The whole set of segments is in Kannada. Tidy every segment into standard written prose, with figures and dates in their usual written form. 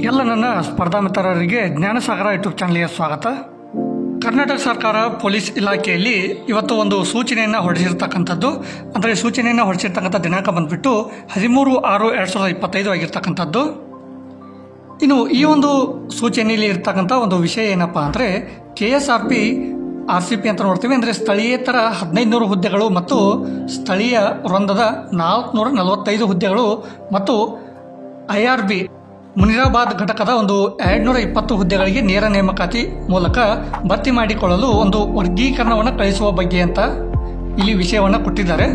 ಎಲ್ಲ ನನ್ನ ಸ್ಪರ್ಧಾ ಮಿತ್ರರಿಗೆ ಜ್ಞಾನಸಾಗರ ಯೂಟ್ಯೂಬ್ ಚಾನಲ್ಗೆ ಸ್ವಾಗತ. ಕರ್ನಾಟಕ ಸರ್ಕಾರ ಪೊಲೀಸ್ ಇಲಾಖೆಯಲ್ಲಿ ಇವತ್ತು ಒಂದು ಸೂಚನೆಯನ್ನು ಹೊರಡಿಸಿರ್ತಕ್ಕಂಥದ್ದು. ಅಂದರೆ ಸೂಚನೆಯನ್ನು ಹೊರಡಿಸಿರ್ತಕ್ಕಂಥ ದಿನಾಂಕ ಬಂದುಬಿಟ್ಟು 13/6/2025 ಆಗಿರ್ತಕ್ಕಂಥದ್ದು. ಇನ್ನು ಈ ಒಂದು ಸೂಚನೆಯಲ್ಲಿ ಇರ್ತಕ್ಕಂಥ ಒಂದು ವಿಷಯ ಏನಪ್ಪ ಅಂದರೆ KSRP RCP ಅಂತ ನೋಡ್ತೀವಿ. ಅಂದರೆ ಸ್ಥಳೀಯೇತರ 1500 ಹುದ್ದೆಗಳು ಮತ್ತು ಸ್ಥಳೀಯ ವೃಂದದ 445 ಹುದ್ದೆಗಳು ಮತ್ತು IRB ಮುನಿರಾಬಾದ್ ಘಟಕದ ಒಂದು 220 ಹುದ್ದೆಗಳಿಗೆ ನೇರ ನೇಮಕಾತಿ ಮೂಲಕ ಭರ್ತಿ ಮಾಡಿಕೊಳ್ಳಲು ಒಂದು ವರ್ಗೀಕರಣವನ್ನು ಕಳಿಸುವ ಬಗ್ಗೆ ಅಂತ ಇಲ್ಲಿ ವಿಷಯವನ್ನು ಕೊಟ್ಟಿದ್ದಾರೆ.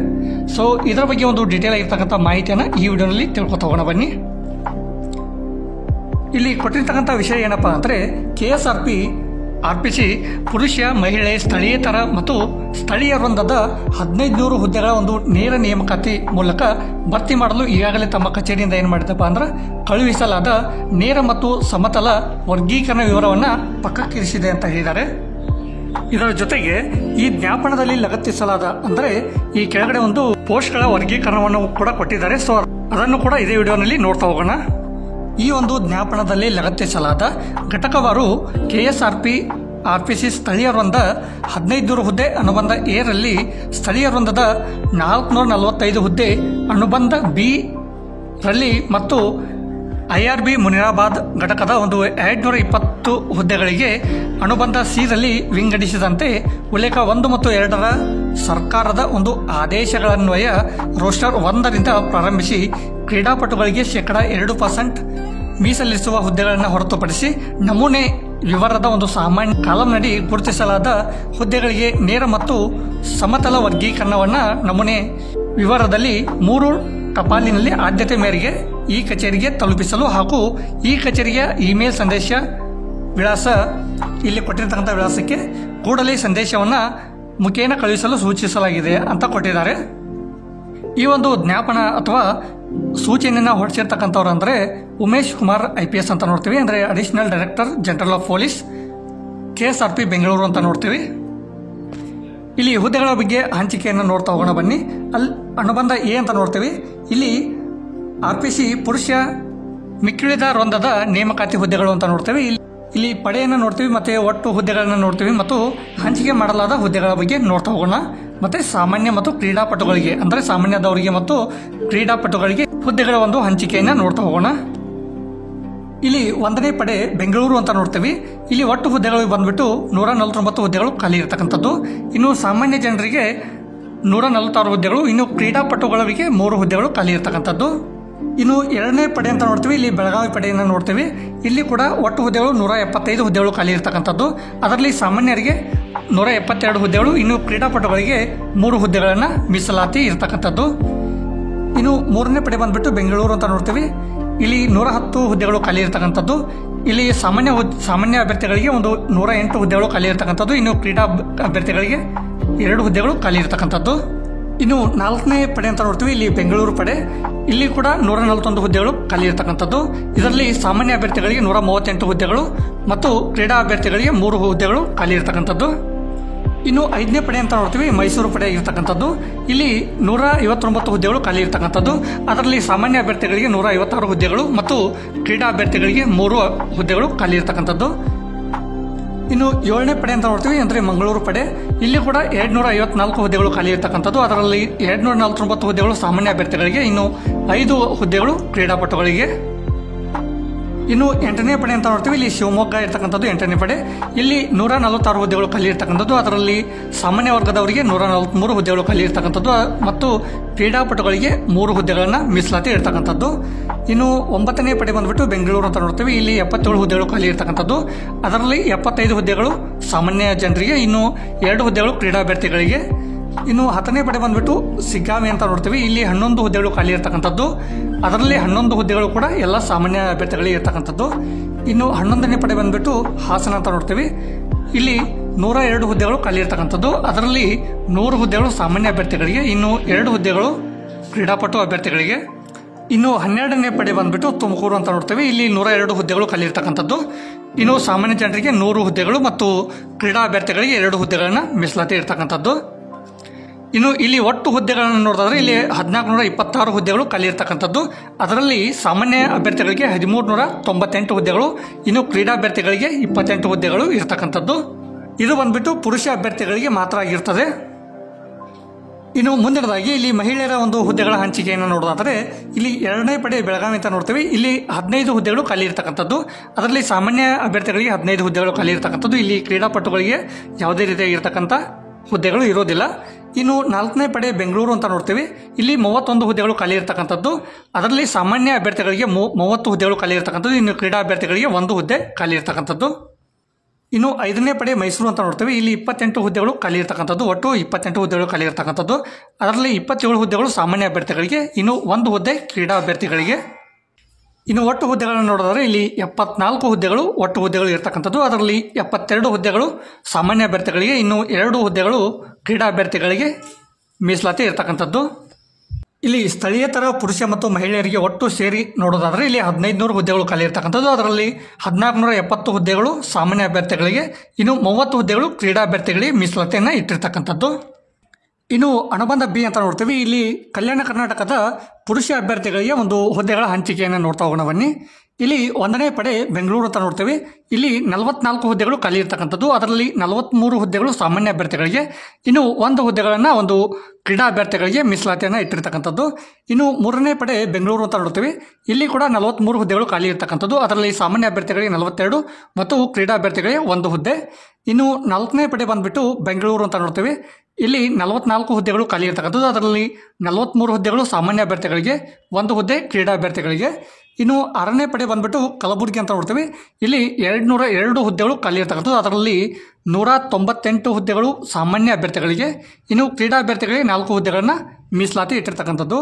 ಸೊ ಇದರ ಬಗ್ಗೆ ಒಂದು ಡೀಟೇಲ್ ಆಗಿರ್ತಕ್ಕಂಥ ಮಾಹಿತಿಯನ್ನು ಈ ವಿಡಿಯೋನಲ್ಲಿ ತಿಳ್ಕೊತ ಹೋಗೋಣ ಬನ್ನಿ. ಇಲ್ಲಿ ಕೊಟ್ಟಿರ್ತಕ್ಕಂಥ ವಿಷಯ ಏನಪ್ಪ ಅಂದರೆ KSRP RPC ಪುರುಷ ಮಹಿಳೆ ಸ್ಥಳೀಯೇತರ ಮತ್ತು ಸ್ಥಳೀಯ ವೃಂದದ 1500 ಹುದ್ದೆಗಳ ಒಂದು ನೇರ ನೇಮಕಾತಿ ಮೂಲಕ ಭರ್ತಿ ಮಾಡಲು ಈಗಾಗಲೇ ತಮ್ಮ ಕಚೇರಿಯಿಂದ ಏನು ಮಾಡಿದಪ್ಪ ಅಂದ್ರೆ ಕಳುಹಿಸಲಾದ ನೇರ ಮತ್ತು ಸಮತಲ ವರ್ಗೀಕರಣ ವಿವರವನ್ನು ಪಕ್ಕಕ್ಕಿರಿಸಿದೆ ಅಂತ ಹೇಳಿದ್ದಾರೆ. ಇದರ ಜೊತೆಗೆ ಈ ಜ್ಞಾಪನದಲ್ಲಿ ಲಗತ್ತಿಸಲಾದ ಅಂದರೆ ಈ ಕೆಳಗಡೆ ಒಂದು ಪೋಸ್ಟ್ಗಳ ವರ್ಗೀಕರಣವನ್ನು ಕೂಡ ಕೊಟ್ಟಿದ್ದಾರೆ. ಸೊ ಅದನ್ನು ಕೂಡ ಇದೇ ವಿಡಿಯೋನಲ್ಲಿ ನೋಡ್ತಾ ಹೋಗೋಣ. ಈ ಒಂದು ಜ್ಞಾಪನದಲ್ಲಿ ಲಗತ್ತಿಸಲಾದ ಘಟಕವಾರು KSRP RPC ಸ್ಥಳೀಯ ವೃಂದ 1500 ಹುದ್ದೆ ಅನುಬಂಧ ಎ ರಲ್ಲಿ ಸ್ಥಳೀಯ ವೃಂದದ 445 ಹುದ್ದೆ ಅನುಬಂಧ ಬಿ ರಲ್ಲಿ ಮತ್ತು IRB ಮುನಿರಾಬಾದ್ ಘಟಕದ ಒಂದು 220 ಹುದ್ದೆಗಳಿಗೆ ಅನುಬಂಧ ಸಿ ರಲ್ಲಿ ವಿಂಗಡಿಸಿದಂತೆ ಉಲ್ಲೇಖ 1 ಮತ್ತು 2ರ ಸರ್ಕಾರದ ಒಂದು ಆದೇಶಗಳನ್ವಯ ರೋಸ್ಟರ್ 1ರಿಂದ ಪ್ರಾರಂಭಿಸಿ ಕ್ರೀಡಾಪಟುಗಳಿಗೆ 2% ಮೀಸಲಿರಿಸುವ ಹುದ್ದೆಗಳನ್ನು ಹೊರತುಪಡಿಸಿ ನಮೂನೆ ವಿವರದ ಒಂದು ಸಾಮಾನ್ಯ ಕಾಲಂನಡಿ ಗುರುತಿಸಲಾದ ಹುದ್ದೆಗಳಿಗೆ ನೇರ ಮತ್ತು ಸಮತಲ ವರ್ಗೀಕರಣವನ್ನು ನಮೂನೆ ವಿವರದಲ್ಲಿ 3 ಟಪಾಲಿನಲ್ಲಿ ಆದ್ಯತೆ ಮೇರೆಗೆ ಈ ಕಚೇರಿಗೆ ತಲುಪಿಸಲು ಹಾಗೂ ಈ ಕಚೇರಿಯ ಇಮೇಲ್ ಸಂದೇಶ ವಿಳಾಸ ಇಲ್ಲಿ ಕೊಟ್ಟಿರ್ತಕ್ಕಂಥ ವಿಳಾಸಕ್ಕೆ ಕೂಡಲೇ ಸಂದೇಶವನ್ನು ಮುಖೇನ ಕಳುಹಿಸಲು ಸೂಚಿಸಲಾಗಿದೆ ಅಂತ ಕೊಟ್ಟಿದ್ದಾರೆ. ಈ ಒಂದು ಜ್ಞಾಪನ ಅಥವಾ ಸೂಚನೆಯನ್ನು ಹೊರಡಿಸಿರ್ತಕ್ಕಂಥವ್ರು ಅಂದರೆ ಉಮೇಶ್ ಕುಮಾರ್ IPS ಅಂತ ನೋಡ್ತೀವಿ. ಅಂದರೆ additional director general of police KSRP Bengaluru ಅಂತ ನೋಡ್ತೀವಿ. ಇಲ್ಲಿ ಹುದ್ದೆಗಳ ಬಗ್ಗೆ ಹಂಚಿಕೆಯನ್ನು ನೋಡ್ತಾ ಹೋಗೋಣ ಬನ್ನಿ. ಅಲ್ಲಿ ಅನುಬಂಧ ಎ ಅಂತ ನೋಡ್ತೀವಿ. ಇಲ್ಲಿ RPC ಪುರುಷ ಮಿಕ್ಕಿಳಿದ ವೃಂದದ ನೇಮಕಾತಿ ಹುದ್ದೆಗಳು ಅಂತ ನೋಡ್ತೀವಿ. ಇಲ್ಲಿ ಪಡೆಯನ್ನು ನೋಡ್ತೀವಿ ಮತ್ತು ಒಟ್ಟು ಹುದ್ದೆಗಳನ್ನು ನೋಡ್ತೀವಿ ಮತ್ತು ಹಂಚಿಕೆ ಮಾಡಲಾದ ಹುದ್ದೆಗಳ ಬಗ್ಗೆ ನೋಡ್ತಾ ಹೋಗೋಣ. ಮತ್ತು ಸಾಮಾನ್ಯ ಮತ್ತು ಕ್ರೀಡಾಪಟುಗಳಿಗೆ ಅಂದರೆ ಸಾಮಾನ್ಯದವರಿಗೆ ಮತ್ತು ಕ್ರೀಡಾಪಟುಗಳಿಗೆ ಹುದ್ದೆಗಳ ಒಂದು ಹಂಚಿಕೆಯನ್ನು ನೋಡ್ತಾ ಹೋಗೋಣ. ಇಲ್ಲಿ 1ನೇ ಪಡೆ ಬೆಂಗಳೂರು ಅಂತ ನೋಡ್ತೀವಿ. ಇಲ್ಲಿ ಒಟ್ಟು ಹುದ್ದೆಗಳು ಬಂದ್ಬಿಟ್ಟು 149 ಹುದ್ದೆಗಳು ಖಾಲಿ ಇರತಕ್ಕಂಥದ್ದು. ಇನ್ನು ಸಾಮಾನ್ಯ ಜನರಿಗೆ 146 ಹುದ್ದೆಗಳು, ಇನ್ನು ಕ್ರೀಡಾಪಟುಗಳಿಗೆ 3 ಹುದ್ದೆಗಳು ಖಾಲಿ ಇರತಕ್ಕಂಥದ್ದು. ಇನ್ನು 2ನೇ ಪಡೆ ಅಂತ ನೋಡ್ತೀವಿ. ಇಲ್ಲಿ ಬೆಳಗಾವಿ ಪಡೆಯನ್ನು ನೋಡ್ತೀವಿ. ಇಲ್ಲಿ ಕೂಡ ಒಟ್ಟು ಹುದ್ದೆಗಳು 175 ಹುದ್ದೆಗಳು ಖಾಲಿ ಇರತಕ್ಕಂಥದ್ದು. ಅದರಲ್ಲಿ ಸಾಮಾನ್ಯರಿಗೆ 172 ಹುದ್ದೆಗಳು, ಇನ್ನು ಕ್ರೀಡಾಪಟುಗಳಿಗೆ 3 ಹುದ್ದೆಗಳನ್ನು ಮೀಸಲಾತಿ ಇರತಕ್ಕಂಥದ್ದು. ಇನ್ನು 3ನೇ ಪಡೆ ಬಂದ್ಬಿಟ್ಟು ಬೆಂಗಳೂರು ಅಂತ ನೋಡ್ತೀವಿ. ಇಲ್ಲಿ 110 ಹುದ್ದೆಗಳು ಖಾಲಿ ಇರತಕ್ಕಂಥದ್ದು. ಇಲ್ಲಿ ಸಾಮಾನ್ಯ ಅಭ್ಯರ್ಥಿಗಳಿಗೆ ಒಂದು 108 ಹುದ್ದೆಗಳು ಖಾಲಿ ಇರತಕ್ಕಂಥದ್ದು. ಇನ್ನು ಕ್ರೀಡಾ ಅಭ್ಯರ್ಥಿಗಳಿಗೆ 2 ಹುದ್ದೆಗಳು ಖಾಲಿ ಇರತಕ್ಕಂಥದ್ದು. ಇನ್ನು 4ನೇ ಪಡೆ ಅಂತ ನೋಡ್ತೀವಿ. ಇಲ್ಲಿ ಬೆಂಗಳೂರು ಪಡೆ. ಇಲ್ಲಿ ಕೂಡ 141 ಹುದ್ದೆಗಳು ಖಾಲಿ ಇರತಕ್ಕಂಥದ್ದು. ಇದರಲ್ಲಿ ಸಾಮಾನ್ಯ ಅಭ್ಯರ್ಥಿಗಳಿಗೆ 138 ಹುದ್ದೆಗಳು ಮತ್ತು ಕ್ರೀಡಾ ಅಭ್ಯರ್ಥಿಗಳಿಗೆ 3 ಹುದ್ದೆಗಳು ಖಾಲಿ ಇರತಕ್ಕಂಥದ್ದು. ಇನ್ನು 5ನೇ ಪಡೆ ಅಂತ ನೋಡ್ತೀವಿ. ಮೈಸೂರು ಪಡೆ ಇರತಕ್ಕಂಥದ್ದು. ಇಲ್ಲಿ 159 ಹುದ್ದೆಗಳು ಖಾಲಿ ಇರತಕ್ಕಂಥದ್ದು. ಅದರಲ್ಲಿ ಸಾಮಾನ್ಯ ಅಭ್ಯರ್ಥಿಗಳಿಗೆ 156 ಹುದ್ದೆಗಳು ಮತ್ತು ಕ್ರೀಡಾ ಅಭ್ಯರ್ಥಿಗಳಿಗೆ 3 ಹುದ್ದೆಗಳು ಖಾಲಿ ಇರತಕ್ಕಂಥದ್ದು. ಇನ್ನು 7ನೇ ಪಡೆ ಅಂತ ನೋಡ್ತೀವಿ. ಅಂದರೆ ಮಂಗಳೂರು ಪಡೆ. ಇಲ್ಲಿ ಕೂಡ 254 ಹುದ್ದೆಗಳು ಖಾಲಿ ಇರತಕ್ಕಂಥದ್ದು. ಅದರಲ್ಲಿ 249 ಹುದ್ದೆಗಳು ಸಾಮಾನ್ಯ ಅಭ್ಯರ್ಥಿಗಳಿಗೆ, ಇನ್ನು 5 ಹುದ್ದೆಗಳು ಕ್ರೀಡಾಪಟುಗಳಿಗೆ. ಇನ್ನು 8ನೇ ಪಡೆ ಅಂತ ನೋಡ್ತೀವಿ. ಇಲ್ಲಿ ಶಿವಮೊಗ್ಗ ಇರ್ತಕ್ಕಂಥದ್ದು 8ನೇ ಪಡೆ. ಇಲ್ಲಿ 146 ಹುದ್ದೆಗಳು ಖಾಲಿ ಇರ್ತಕ್ಕಂಥದ್ದು. ಅದರಲ್ಲಿ ಸಾಮಾನ್ಯ ವರ್ಗದವರಿಗೆ 143 ಹುದ್ದೆಗಳು ಖಾಲಿ ಇರ್ತಕ್ಕಂಥದ್ದು ಮತ್ತು ಕ್ರೀಡಾಪಟುಗಳಿಗೆ 3 ಹುದ್ದೆಗಳನ್ನು ಮೀಸಲಾತಿ ಇರ್ತಕ್ಕಂಥದ್ದು. ಇನ್ನು 9ನೇ ಪಡೆ ಬಂದ್ಬಿಟ್ಟು ಬೆಂಗಳೂರು ಅಂತ ನೋಡ್ತೀವಿ. ಇಲ್ಲಿ 77 ಹುದ್ದೆಗಳು ಖಾಲಿ ಇರ್ತಕ್ಕಂಥದ್ದು. ಅದರಲ್ಲಿ 75 ಹುದ್ದೆಗಳು ಸಾಮಾನ್ಯ ಜನರಿಗೆ, ಇನ್ನು 2 ಹುದ್ದೆಗಳು ಕ್ರೀಡಾ ಅಭ್ಯರ್ಥಿಗಳಿಗೆ. ಇನ್ನು 10ನೇ ಪಡೆ ಬಂದ್ಬಿಟ್ಟು ಸಿಗ್ಗಾವಿ ಅಂತ ನೋಡ್ತೀವಿ. ಇಲ್ಲಿ 11 ಹುದ್ದೆಗಳು ಖಾಲಿ ಇರ್ತಕ್ಕಂಥದ್ದು. ಅದರಲ್ಲಿ 11 ಹುದ್ದೆಗಳು ಕೂಡ ಎಲ್ಲ ಸಾಮಾನ್ಯ ಅಭ್ಯರ್ಥಿಗಳಿಗೆ ಇರ್ತಕ್ಕಂಥದ್ದು. ಇನ್ನು 11ನೇ ಪಡೆ ಬಂದ್ಬಿಟ್ಟು ಹಾಸನ ಅಂತ ನೋಡ್ತೀವಿ. ಇಲ್ಲಿ 102 ಹುದ್ದೆಗಳು ಖಾಲಿ ಇರ್ತಕ್ಕಂಥದ್ದು. ಅದರಲ್ಲಿ 100 ಹುದ್ದೆಗಳು ಸಾಮಾನ್ಯ ಅಭ್ಯರ್ಥಿಗಳಿಗೆ, ಇನ್ನು 2 ಹುದ್ದೆಗಳು ಕ್ರೀಡಾಪಟು ಅಭ್ಯರ್ಥಿಗಳಿಗೆ. ಇನ್ನು 12ನೇ ಪಡೆ ಬಂದ್ಬಿಟ್ಟು ತುಮಕೂರು ಅಂತ ನೋಡ್ತೀವಿ. ಇಲ್ಲಿ 102 ಹುದ್ದೆಗಳು ಖಾಲಿ ಇರ್ತಕ್ಕಂಥದ್ದು. ಇನ್ನು ಸಾಮಾನ್ಯ ಜನರಿಗೆ 100 ಹುದ್ದೆಗಳು ಮತ್ತು ಕ್ರೀಡಾ ಅಭ್ಯರ್ಥಿಗಳಿಗೆ 2 ಹುದ್ದೆಗಳನ್ನು ಮೀಸಲಾತಿ ಇರ್ತಕ್ಕಂಥದ್ದು. ಇನ್ನು ಇಲ್ಲಿ ಒಟ್ಟು ಹುದ್ದೆಗಳನ್ನು ನೋಡಿದ್ರೆ ಇಲ್ಲಿ 1426 ಹುದ್ದೆಗಳು ಖಾಲಿ ಇರ್ತಕ್ಕಂಥದ್ದು. ಅದರಲ್ಲಿ ಸಾಮಾನ್ಯ ಅಭ್ಯರ್ಥಿಗಳಿಗೆ 1398 ಹುದ್ದೆಗಳು, ಇನ್ನು ಕ್ರೀಡಾ ಅಭ್ಯರ್ಥಿಗಳಿಗೆ 28 ಹುದ್ದೆಗಳು ಇರ್ತಕ್ಕಂಥದ್ದು. ಇದು ಬಂದ್ಬಿಟ್ಟು ಪುರುಷ ಅಭ್ಯರ್ಥಿಗಳಿಗೆ ಮಾತ್ರ ಆಗಿರ್ತದೆ. ಇನ್ನು ಮುಂದಿನದಾಗಿ ಇಲ್ಲಿ ಮಹಿಳೆಯರ ಒಂದು ಹುದ್ದೆಗಳ ಹಂಚಿಕೆಯನ್ನು ನೋಡೋದಾದರೆ ಇಲ್ಲಿ 2ನೇ ಪಡೆ ಬೆಳಗಾವಿ ಅಂತ ನೋಡ್ತೀವಿ. ಇಲ್ಲಿ 15 ಹುದ್ದೆಗಳು ಖಾಲಿ ಇರ್ತಕ್ಕಂಥದ್ದು. ಅದರಲ್ಲಿ ಸಾಮಾನ್ಯ ಅಭ್ಯರ್ಥಿಗಳಿಗೆ 15 ಹುದ್ದೆಗಳು ಖಾಲಿ ಇರ್ತಕ್ಕಂಥದ್ದು. ಇಲ್ಲಿ ಕ್ರೀಡಾಪಟುಗಳಿಗೆ ಯಾವುದೇ ರೀತಿಯಾಗಿರ್ತಕ್ಕಂಥ ಹುದ್ದೆಗಳು ಇರೋದಿಲ್ಲ. ಇನ್ನು 4ನೇ ಪಡೆ ಬೆಂಗಳೂರು ಅಂತ ನೋಡ್ತೀವಿ. ಇಲ್ಲಿ 31 ಹುದ್ದೆಗಳು ಖಾಲಿ ಇರ್ತಕ್ಕಂಥದ್ದು. ಅದರಲ್ಲಿ ಸಾಮಾನ್ಯ ಅಭ್ಯರ್ಥಿಗಳಿಗೆ 30 ಹುದ್ದೆಗಳು ಖಾಲಿ ಇರ್ತಕ್ಕಂಥದ್ದು. ಇನ್ನು ಕ್ರೀಡಾ ಅಭ್ಯರ್ಥಿಗಳಿಗೆ 1 ಹುದ್ದೆ ಖಾಲಿ ಇರ್ತಕ್ಕಂಥದ್ದು. ಇನ್ನು 5ನೇ ಪಡೆ ಮೈಸೂರು ಅಂತ ನೋಡ್ತೀವಿ. ಇಲ್ಲಿ 28 ಹುದ್ದೆಗಳು ಖಾಲಿ ಇರ್ತಕ್ಕಂಥದ್ದು. ಒಟ್ಟು 28 ಹುದ್ದೆಗಳು ಖಾಲಿ ಇರ್ತಕ್ಕಂಥದ್ದು. ಅದರಲ್ಲಿ 27 ಹುದ್ದೆಗಳು ಸಾಮಾನ್ಯ ಅಭ್ಯರ್ಥಿಗಳಿಗೆ, ಇನ್ನು 1 ಹುದ್ದೆ ಕ್ರೀಡಾ ಅಭ್ಯರ್ಥಿಗಳಿಗೆ. ಇನ್ನು ಒಟ್ಟು ಹುದ್ದೆಗಳನ್ನು ನೋಡಿದ್ರೆ ಇಲ್ಲಿ 74 ಹುದ್ದೆಗಳು ಒಟ್ಟು ಹುದ್ದೆಗಳು ಇರ್ತಕ್ಕಂಥದ್ದು. ಅದರಲ್ಲಿ 72 ಹುದ್ದೆಗಳು ಸಾಮಾನ್ಯ ಅಭ್ಯರ್ಥಿಗಳಿಗೆ, ಇನ್ನು 2 ಹುದ್ದೆಗಳು ಕ್ರೀಡಾ ಅಭ್ಯರ್ಥಿಗಳಿಗೆ ಮೀಸಲಾತಿ ಇರ್ತಕ್ಕಂಥದ್ದು. ಇಲ್ಲಿ ಸ್ಥಳೀಯೇತರ ಪುರುಷ ಮತ್ತು ಮಹಿಳೆಯರಿಗೆ ಒಟ್ಟು ಸೇರಿ ನೋಡೋದಾದರೆ ಇಲ್ಲಿ 1500 ಹುದ್ದೆಗಳು ಖಾಲಿ ಇರ್ತಕ್ಕಂಥದ್ದು. ಅದರಲ್ಲಿ 1470 ಹುದ್ದೆಗಳು ಸಾಮಾನ್ಯ ಅಭ್ಯರ್ಥಿಗಳಿಗೆ, ಇನ್ನು 30 ಹುದ್ದೆಗಳು ಕ್ರೀಡಾ ಅಭ್ಯರ್ಥಿಗಳಿಗೆ ಮೀಸಲಾತಿಯನ್ನು ಇಟ್ಟಿರ್ತಕ್ಕಂಥದ್ದು. ಇನ್ನು ಅನುಬಂಧ ಬಿ ಅಂತ ನೋಡ್ತೀವಿ. ಇಲ್ಲಿ ಕಲ್ಯಾಣ ಕರ್ನಾಟಕದ ಪುರುಷ ಅಭ್ಯರ್ಥಿಗಳಿಗೆ ಒಂದು ಹುದ್ದೆಗಳ ಹಂಚಿಕೆಯನ್ನು ನೋಡ್ತಾ ಹೋಗೋಣ ಬನ್ನಿ. ಇಲ್ಲಿ 1ನೇ ಪಡೆ ಬೆಂಗಳೂರು ಅಂತ ನೋಡ್ತೀವಿ. ಇಲ್ಲಿ 44 ಹುದ್ದೆಗಳು ಖಾಲಿ ಇರ್ತಕ್ಕಂಥದ್ದು. ಅದರಲ್ಲಿ 43 ಹುದ್ದೆಗಳು ಸಾಮಾನ್ಯ ಅಭ್ಯರ್ಥಿಗಳಿಗೆ, ಇನ್ನು 1 ಹುದ್ದೆಗಳನ್ನು ಒಂದು ಕ್ರೀಡಾ ಅಭ್ಯರ್ಥಿಗಳಿಗೆ ಮೀಸಲಾತಿಯನ್ನು ಇಟ್ಟಿರ್ತಕ್ಕಂಥದ್ದು. ಇನ್ನು 3ನೇ ಪಡೆ ಬೆಂಗಳೂರು ಅಂತ ನೋಡ್ತೀವಿ. ಇಲ್ಲಿ ಕೂಡ 43 ಹುದ್ದೆಗಳು ಖಾಲಿ ಇರ್ತಕ್ಕಂಥದ್ದು. ಅದರಲ್ಲಿ ಸಾಮಾನ್ಯ ಅಭ್ಯರ್ಥಿಗಳಿಗೆ 42 ಮತ್ತು ಕ್ರೀಡಾ ಅಭ್ಯರ್ಥಿಗಳಿಗೆ 1 ಹುದ್ದೆ. ಇನ್ನು 4ನೇ ಪಡೆ ಬಂದುಬಿಟ್ಟು ಬೆಂಗಳೂರು ಅಂತ ನೋಡ್ತೀವಿ. ಇಲ್ಲಿ 44 ಹುದ್ದೆಗಳು ಖಾಲಿ ಇರ್ತಕ್ಕಂಥದ್ದು. ಅದರಲ್ಲಿ 43 ಹುದ್ದೆಗಳು ಸಾಮಾನ್ಯ ಅಭ್ಯರ್ಥಿಗಳಿಗೆ, 1 ಹುದ್ದೆ ಕ್ರೀಡಾ ಅಭ್ಯರ್ಥಿಗಳಿಗೆ. ಇನ್ನು 6ನೇ ಪಡೆ ಬಂದುಬಿಟ್ಟು ಕಲಬುರಗಿ ಅಂತ ನೋಡ್ತೀವಿ. ಇಲ್ಲಿ 202 ಹುದ್ದೆಗಳು ಖಾಲಿ ಇರ್ತಕ್ಕಂಥದ್ದು. ಅದರಲ್ಲಿ 198 ಹುದ್ದೆಗಳು ಸಾಮಾನ್ಯ ಅಭ್ಯರ್ಥಿಗಳಿಗೆ, ಇನ್ನು ಕ್ರೀಡಾ ಅಭ್ಯರ್ಥಿಗಳಿಗೆ 4 ಹುದ್ದೆಗಳನ್ನು ಮೀಸಲಾತಿ ಇಟ್ಟಿರ್ತಕ್ಕಂಥದ್ದು.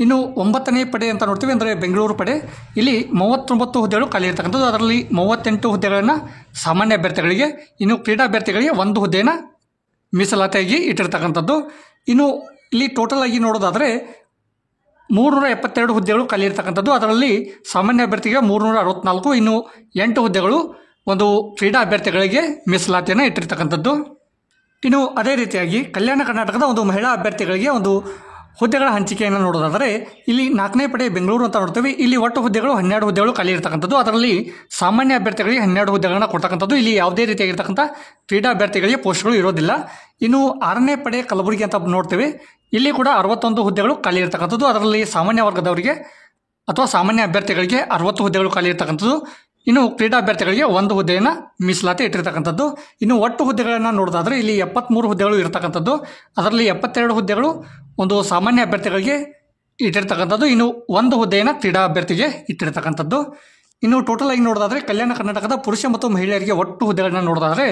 ಇನ್ನು 9ನೇ ಪಡೆ ಅಂತ ನೋಡ್ತೀವಿ, ಅಂದರೆ ಬೆಂಗಳೂರು ಪಡೆ. ಇಲ್ಲಿ 39 ಹುದ್ದೆಗಳು ಖಾಲಿ ಇರ್ತಕ್ಕಂಥದ್ದು. ಅದರಲ್ಲಿ 38 ಹುದ್ದೆಗಳನ್ನು ಸಾಮಾನ್ಯ ಅಭ್ಯರ್ಥಿಗಳಿಗೆ, ಇನ್ನು ಕ್ರೀಡಾ ಅಭ್ಯರ್ಥಿಗಳಿಗೆ 1 ಹುದ್ದೆಯನ್ನು ಮೀಸಲಾತಿಯಾಗಿ ಇಟ್ಟಿರ್ತಕ್ಕಂಥದ್ದು. ಇನ್ನು ಇಲ್ಲಿ ಟೋಟಲ್ ಆಗಿ ನೋಡೋದಾದರೆ 372 ಹುದ್ದೆಗಳು ಖಾಲಿ ಇರ್ತಕ್ಕಂಥದ್ದು. ಅದರಲ್ಲಿ ಸಾಮಾನ್ಯ ಅಭ್ಯರ್ಥಿಗೆ 364, ಇನ್ನು 8 ಹುದ್ದೆಗಳು ಒಂದು ಕ್ರೀಡಾ ಅಭ್ಯರ್ಥಿಗಳಿಗೆ ಮೀಸಲಾತಿಯನ್ನು ಇಟ್ಟಿರ್ತಕ್ಕಂಥದ್ದು. ಇನ್ನು ಅದೇ ರೀತಿಯಾಗಿ ಕಲ್ಯಾಣ ಕರ್ನಾಟಕದ ಒಂದು ಮಹಿಳಾ ಅಭ್ಯರ್ಥಿಗಳಿಗೆ ಒಂದು ಹುದ್ದೆಗಳ ಹಂಚಿಕೆಯನ್ನು ನೋಡೋದಾದರೆ ಇಲ್ಲಿ 4ನೇ ಪಡೆ ಬೆಂಗಳೂರು ಅಂತ ನೋಡ್ತೀವಿ. ಇಲ್ಲಿ ಒಟ್ಟು ಹುದ್ದೆಗಳು 12 ಹುದ್ದೆಗಳು ಖಾಲಿ ಇರ್ತಕ್ಕಂಥದ್ದು. ಅದರಲ್ಲಿ ಸಾಮಾನ್ಯ ಅಭ್ಯರ್ಥಿಗಳಿಗೆ 12 ಹುದ್ದೆಗಳನ್ನು ಕೊಡ್ತಕ್ಕಂಥದ್ದು. ಇಲ್ಲಿ ಯಾವುದೇ ರೀತಿಯಾಗಿರ್ತಕ್ಕಂಥ ಕ್ರೀಡಾ ಅಭ್ಯರ್ಥಿಗಳಿಗೆ ಪೋಸ್ಟ್ಗಳು ಇರೋದಿಲ್ಲ. ಇನ್ನು 6ನೇ ಪಡೆ ಕಲಬುರಗಿ ಅಂತ ನೋಡ್ತೀವಿ. ಇಲ್ಲಿ ಕೂಡ 61 ಹುದ್ದೆಗಳು ಖಾಲಿ ಇರ್ತಕ್ಕಂಥದ್ದು. ಅದರಲ್ಲಿ ಸಾಮಾನ್ಯ ವರ್ಗದವರಿಗೆ ಅಥವಾ ಸಾಮಾನ್ಯ ಅಭ್ಯರ್ಥಿಗಳಿಗೆ 60 ಹುದ್ದೆಗಳು ಖಾಲಿ ಇರ್ತಕ್ಕಂಥದ್ದು. ಇನ್ನು ಕ್ರೀಡಾ ಅಭ್ಯರ್ಥಿಗಳಿಗೆ 1 ಹುದ್ದೆಯನ್ನು ಮೀಸಲಾತಿ ಇಟ್ಟಿರ್ತಕ್ಕಂಥದ್ದು. ಇನ್ನು ಒಟ್ಟು ಹುದ್ದೆಗಳನ್ನು ನೋಡೋದಾದರೆ ಇಲ್ಲಿ 73 ಹುದ್ದೆಗಳು ಇರ್ತಕ್ಕಂಥದ್ದು. ಅದರಲ್ಲಿ 72 ಹುದ್ದೆಗಳು ಒಂದು ಸಾಮಾನ್ಯ ಅಭ್ಯರ್ಥಿಗಳಿಗೆ ಇಟ್ಟಿರ್ತಕ್ಕಂಥದ್ದು, ಇನ್ನು 1 ಹುದ್ದೆಯನ್ನು ಕ್ರೀಡಾ ಅಭ್ಯರ್ಥಿಗೆ ಇಟ್ಟಿರ್ತಕ್ಕಂಥದ್ದು. ಇನ್ನು ಟೋಟಲ್ ಆಗಿ ನೋಡೋದಾದರೆ ಕಲ್ಯಾಣ ಕರ್ನಾಟಕದ ಪುರುಷ ಮತ್ತು ಮಹಿಳೆಯರಿಗೆ ಒಟ್ಟು ಹುದ್ದೆಗಳನ್ನ ನೋಡೋದಾದರೆ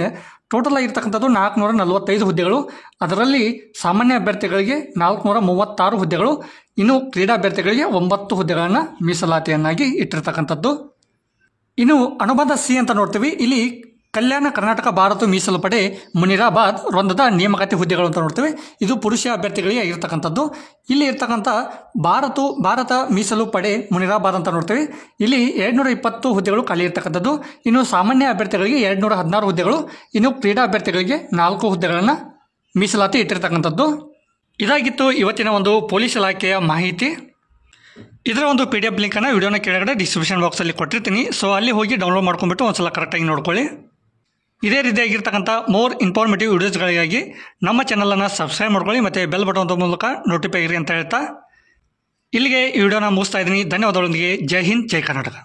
ಟೋಟಲ್ ಆಗಿರ್ತಕ್ಕಂಥದ್ದು 445 ಹುದ್ದೆಗಳು. ಅದರಲ್ಲಿ ಸಾಮಾನ್ಯ ಅಭ್ಯರ್ಥಿಗಳಿಗೆ 436 ಹುದ್ದೆಗಳು, ಇನ್ನು ಕ್ರೀಡಾ ಅಭ್ಯರ್ಥಿಗಳಿಗೆ 9 ಹುದ್ದೆಗಳನ್ನು ಮೀಸಲಾತಿಯನ್ನಾಗಿ ಇಟ್ಟಿರ್ತಕ್ಕಂಥದ್ದು. ಇನ್ನು ಅನುಬಂಧ ಸಿ ಅಂತ ನೋಡ್ತೀವಿ. ಇಲ್ಲಿ ಕಲ್ಯಾಣ ಕರ್ನಾಟಕ ಭಾರತ ಮೀಸಲು ಪಡೆ ಮುನಿರಾಬಾದ್ ವೃಂದದ ನೇಮಕಾತಿ ಹುದ್ದೆಗಳು ಅಂತ ನೋಡ್ತೀವಿ. ಇದು ಪುರುಷ ಅಭ್ಯರ್ಥಿಗಳಿಗೆ ಇರ್ತಕ್ಕಂಥದ್ದು. ಇಲ್ಲಿ ಇರ್ತಕ್ಕಂಥ ಭಾರತ ಮೀಸಲು ಪಡೆ ಮುನಿರಾಬಾದ್ ಅಂತ ನೋಡ್ತೀವಿ. ಇಲ್ಲಿ 220 ಹುದ್ದೆಗಳು ಖಾಲಿ ಇರ್ತಕ್ಕಂಥದ್ದು. ಇನ್ನು ಸಾಮಾನ್ಯ ಅಭ್ಯರ್ಥಿಗಳಿಗೆ 216 ಹುದ್ದೆಗಳು, ಇನ್ನು ಕ್ರೀಡಾ ಅಭ್ಯರ್ಥಿಗಳಿಗೆ 4 ಹುದ್ದೆಗಳನ್ನು ಮೀಸಲಾತಿ ಇಟ್ಟಿರ್ತಕ್ಕಂಥದ್ದು. ಇದಾಗಿತ್ತು ಇವತ್ತಿನ ಒಂದು ಪೊಲೀಸ್ ಇಲಾಖೆಯ ಮಾಹಿತಿ. ಇದರ ಒಂದು PDF ಲಿಂಕನ್ನು ವಿಡಿಯೋನ ಕೆಳಗಡೆ ಡಿಸ್ಕ್ರಿಪ್ಷನ್ ಬಾಕ್ಸಲ್ಲಿ ಕೊಟ್ಟಿರ್ತೀನಿ. ಸೊ ಅಲ್ಲಿ ಹೋಗಿ ಡೌನ್ಲೋಡ್ ಮಾಡ್ಕೊಂಡ್ಬಿಟ್ಟು ಒಂದು ಸಲ ಕರೆಕ್ಟಾಗಿ ನೋಡ್ಕೊಳ್ಳಿ. ಇದೇ ರೀತಿಯಾಗಿರ್ತಕ್ಕಂಥ ಮೋರ್ ಇನ್ಫಾರ್ಮೇಟಿವ್ ವಿಡಿಯೋಸ್ಗಳಿಗಾಗಿ ನಮ್ಮ ಚಾನಲನ್ನು ಸಬ್ಸ್ಕ್ರೈಬ್ ಮಾಡ್ಕೊಳ್ಳಿ ಮತ್ತು ಬೆಲ್ ಬಟನ್ ಮೂಲಕ ನೋಟಿಫೈ ಆಗಿರಿ ಅಂತ ಹೇಳ್ತಾ ಇಲ್ಲಿಗೆ ಈ ವಿಡಿಯೋನ ಮುಗಿಸ್ತಾ ಇದ್ದೀನಿ. ಧನ್ಯವಾದಗಳೊಂದಿಗೆ ಜೈ ಹಿಂದ್, ಜೈ ಕರ್ನಾಟಕ.